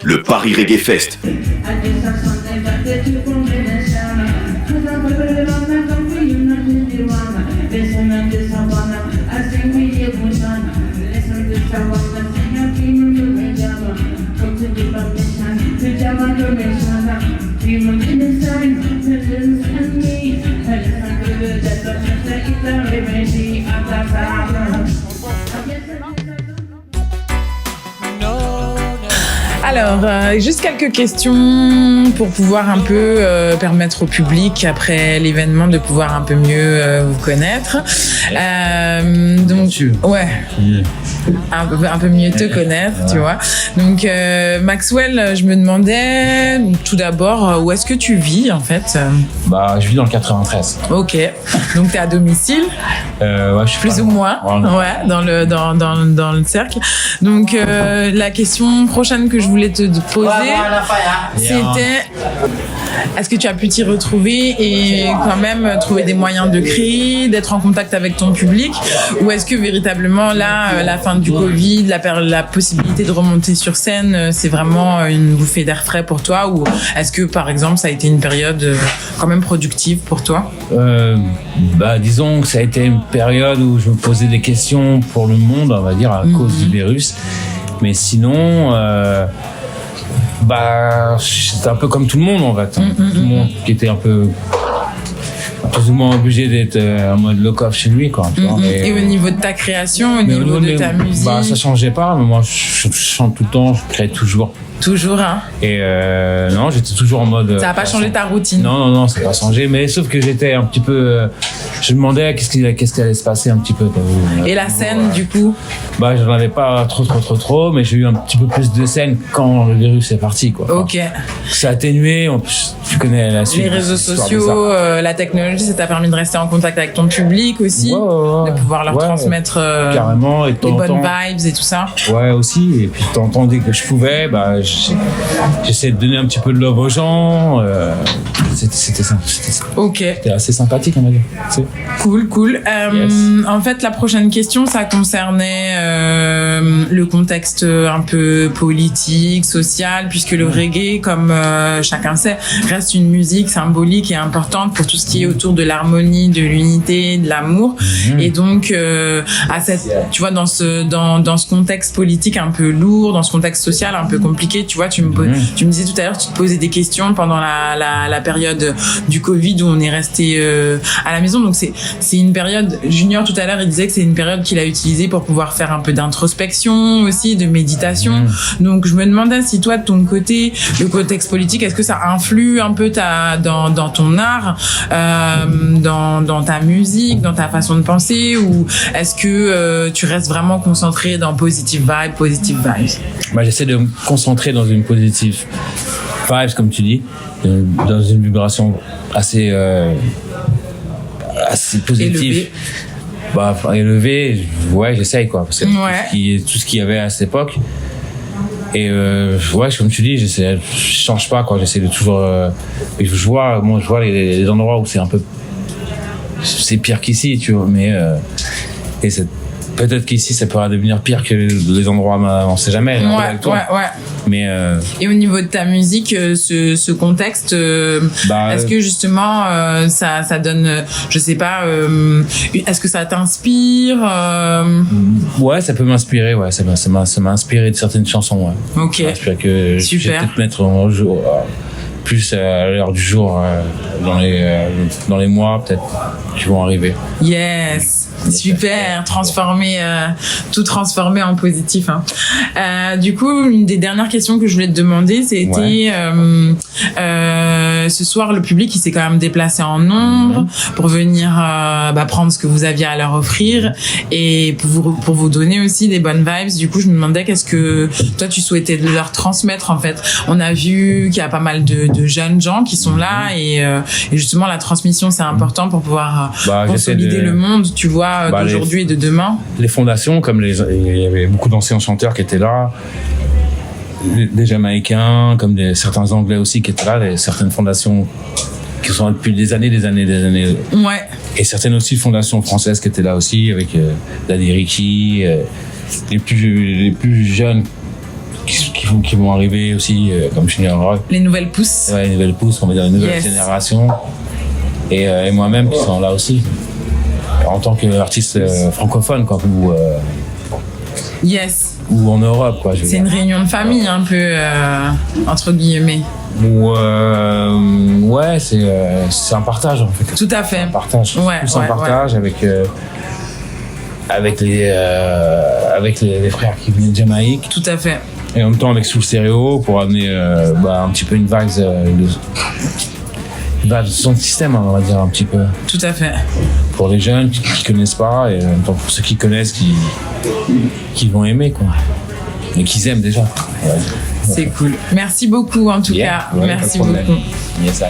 Le Paris Reggae Fest. Alors, juste quelques questions pour pouvoir un peu permettre au public, après l'événement, de pouvoir un peu mieux vous connaître. Donc, ouais, un peu mieux te connaître, tu vois. Donc, Maxwell, je me demandais tout d'abord, où est-ce que tu vis, en fait? Je vis dans le 93. Ok. Donc, t'es à domicile? Ouais, je suis plus ou moins. Ouais, dans le cercle. Donc, la question prochaine que je voulais te poser, c'était est-ce que tu as pu t'y retrouver et quand même trouver des moyens de créer, d'être en contact avec ton public, ou est-ce que véritablement là, la fin du Covid, la possibilité de remonter sur scène, c'est vraiment une bouffée d'air frais pour toi, ou est-ce que par exemple ça a été une période quand même productive pour toi? Disons que ça a été une période où je me posais des questions pour le monde, on va dire, à cause du virus. Mais sinon, c'était un peu comme tout le monde en fait. Tout le monde qui était un peu plus ou moins obligé d'être en mode lock-off chez lui, quoi. Et au niveau de ta création, au niveau de ta musique? Ça changeait pas, mais moi je chante tout le temps, je crée toujours. Toujours, hein? Et non, j'étais toujours en mode... Ça n'a pas changé ta routine? Non, ça n'a pas changé, mais sauf que j'étais un petit peu... je me demandais qu'est-ce qui allait se passer un petit peu. Et la scène, du coup? J'en avais pas trop, mais j'ai eu un petit peu plus de scènes quand le virus est parti, quoi. Ok. C'est atténué, en plus, tu connais la suite. Les réseaux sociaux, la technologie, ça t'a permis de rester en contact avec ton public aussi? Ouais. De pouvoir leur transmettre carrément, et les bonnes vibes et tout ça? Ouais, aussi. Et puis, de temps en temps, dès que je pouvais, j'essayais de donner un petit peu de love aux gens. C'était ça. Ok. C'était assez sympathique, on va dire. Cool. Yes. En fait, la prochaine question, ça concernait le contexte un peu politique, social, puisque le reggae, comme chacun sait, reste une musique symbolique et importante pour tout ce qui est autour de l'harmonie, de l'unité, de l'amour. Et donc, tu vois, dans ce contexte politique un peu lourd, dans ce contexte social un peu compliqué, tu vois, tu me disais tout à l'heure, tu te posais des questions pendant la période du Covid où on est resté à la maison. Donc c'est une période, Junior tout à l'heure il disait que c'est une période qu'il a utilisée pour pouvoir faire un peu d'introspection aussi, de méditation. Donc je me demandais si toi de ton côté, le contexte politique, est-ce que ça influe un peu dans ton art, dans ta musique, dans ta façon de penser, ou est-ce que tu restes vraiment concentré dans positive vibes? J'essaie de me concentrer dans une positive vibes, comme tu dis, dans une vibration assez positive. Élevé, ouais, j'essaye, quoi, parce que tout ce qu'il y avait à cette époque. Et comme tu dis, je change pas, quoi, j'essaie de toujours je vois les endroits où c'est un peu pire qu'ici, tu vois, mais peut-être qu'ici ça pourra devenir pire que les endroits, on sait jamais. Ouais. Mais et au niveau de ta musique, ce contexte, est-ce que justement ça donne, je sais pas, est-ce que ça t'inspire? Ouais, ça peut m'inspirer. Ouais, ça m'a inspiré de certaines chansons. Ouais. Ok. J'espère que je vais peut-être mettre en jour. Plus à l'heure du jour, dans les mois peut-être qui vont arriver. Yes, super, tout transformer en positif. Du coup, une des dernières questions que je voulais te demander, c'était ce soir le public il s'est quand même déplacé en nombre pour venir prendre ce que vous aviez à leur offrir et pour vous donner aussi des bonnes vibes. Du coup, je me demandais qu'est-ce que toi tu souhaitais leur transmettre en fait. On a vu qu'il y a pas mal de jeunes gens qui sont là et justement la transmission c'est important pour pouvoir consolider le monde, tu vois, d'aujourd'hui et de demain. Les fondations, comme il y avait beaucoup d'anciens chanteurs qui étaient là, des Jamaïcains, comme certains Anglais aussi qui étaient là, certaines fondations qui sont là depuis des années. Ouais. Et certaines aussi fondations françaises qui étaient là aussi, avec Daddy Ricky, les plus jeunes qui qui vont arriver aussi, comme Junior Rock. Les nouvelles pousses. Ouais, les nouvelles pousses, on va dire les nouvelles générations. Et moi-même qui sont là aussi. En tant qu'artiste francophone, quoi, ou en Europe, quoi. C'est une réunion de famille, un peu, entre guillemets. Ouais, c'est un partage, en fait. Tout à fait. Un partage. Ouais, un partage avec les frères qui venaient de Jamaïque. Tout à fait. Et en même temps avec Soul Stereo pour amener un petit peu une vague de son système, on va dire, un petit peu. Tout à fait. Pour les jeunes qui connaissent pas, et en même temps pour ceux qui connaissent, qui vont aimer, quoi. Et qu'ils aiment déjà. C'est cool. Merci beaucoup, en tout cas. Ouais, merci beaucoup. Yes,